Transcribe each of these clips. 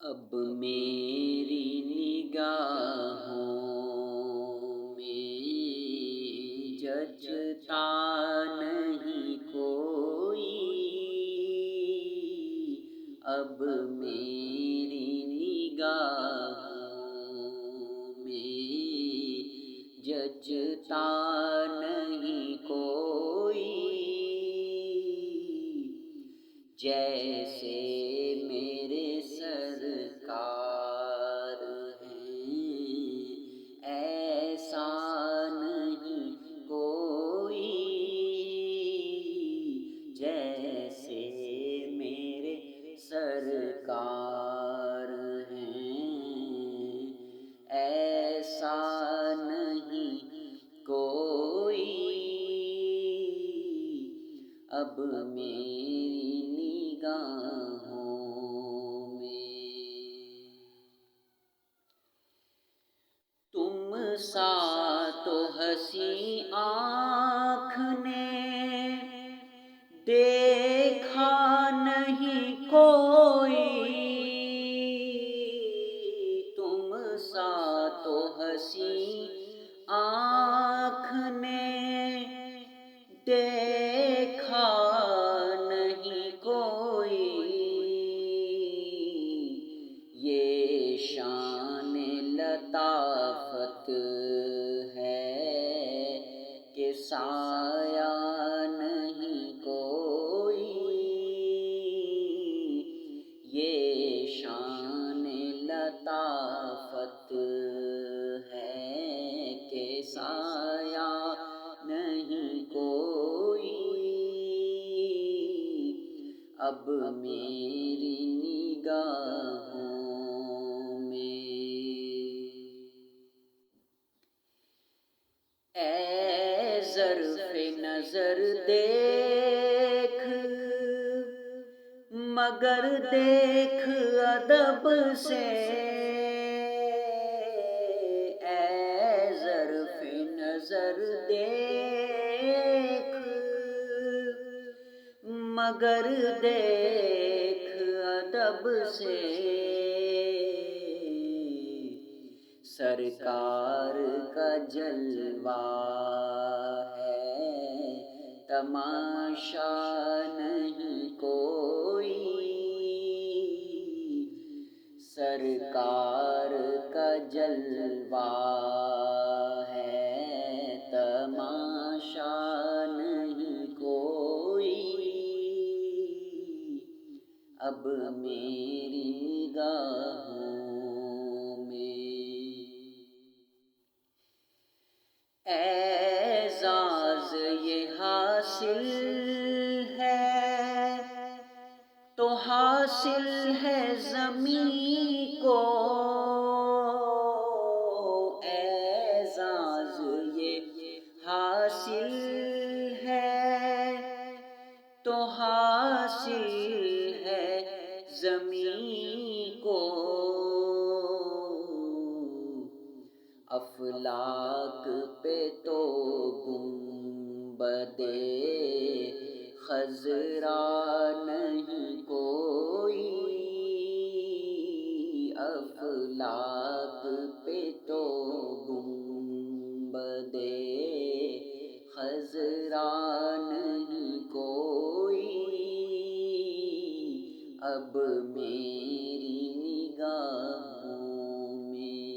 اب میری نگاہوں میں جچتا نہیں کوئی، اب میری نگاہوں میں جچتا نہیں کوئی، جیسے میرے سرکار ہیں ایسا نہیں کوئی، جیسے میرے سرکار ہیں ایسا نہیں کوئی، اب میری نگاہوں میں تم سا تو حسین آنکھ نے دیکھا نہیں کوئی، تم سا تو حسین آنکھ نے دیکھا نہیں کوئی، یہ شان لطافت ہے کہ سایہ نہیں کوئی، یہ شان لطافت ہے کہ سایہ نہیں کوئی، اب میری نگاہوں میں اے ظرف نظر دیکھ مگر دیکھ ادب سے، اے ظرف نظر دیکھ مگر دیکھ ادب سے، سرکار کا جلوہ ہے تماشا نہیں کوئی، سرکار کا جلوہ ہے تماشا نہیں کوئی، اب میری نگاہوں میں اعزاز یہ حاصل ہے تو حاصل ہے زمین کو، اعزاز یہ حاصل ہے تو حاصل ہے زمین کو، افلاک پہ تو گنبدِ خضرا نہیں کوئی، افلاک پہ تو گنبدِ خضرا نہیں کوئی، اب میری نگاہوں میں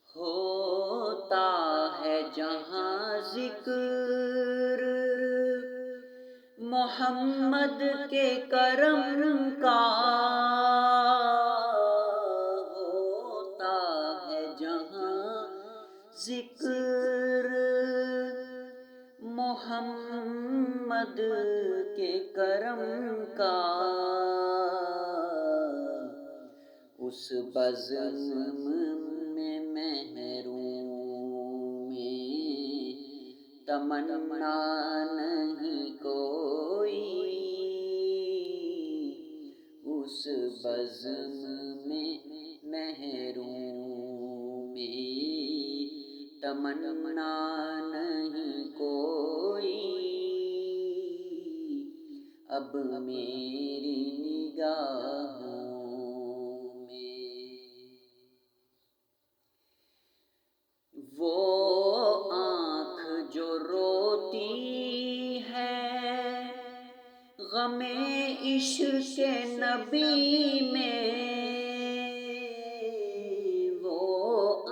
ہوتا ہے جہاں ذکر محمد کے کرم کا، ہوتا ہے جہاں ذکر محمد کے کرم کا، اس بزم میں محروم تمنا نہیں کوئی، اس بزم میں محروم تمنا نہیں کوئی، اب اب میری نگاہوں میں۔ وہ آنکھ جو روتی ہے غم عشق نبی میں، وہ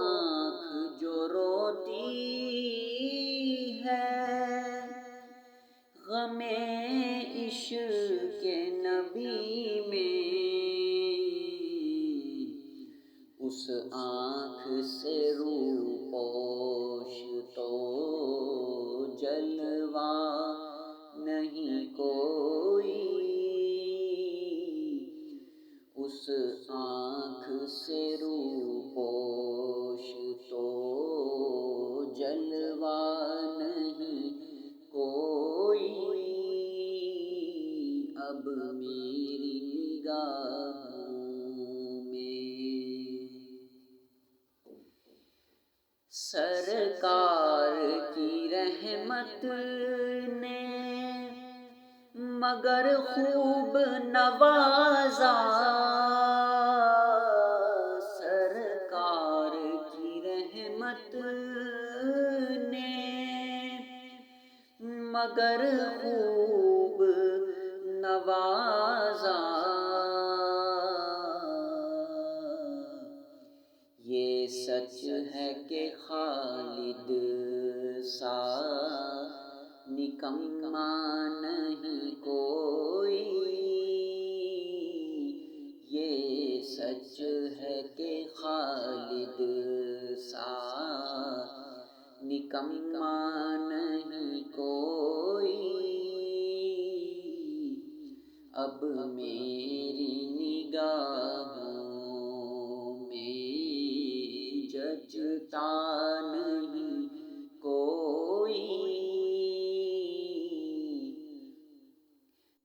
آنکھ جو روتی ہے غم عشق نبی میں، اس آنکھ سے روپوش تو جلوہ نہیں کوئی، اس آنکھ سے روپوش تو جلوہ نہیں کوئی، اب میری نگاہوں میں۔ سرکار کی رحمت نے مگر خوب نوازا، سرکار کی رحمت نے مگر خوب نوازا، یہ سچ ہے کہ خالد سا نکما نہیں کوئی، یہ سچ ہے کہ خالد سا نکما نہیں کوئی، اب میری نگاہوں میں جچتا نہیں کوئی،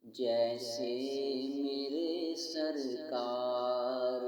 جیسے میرے سرکار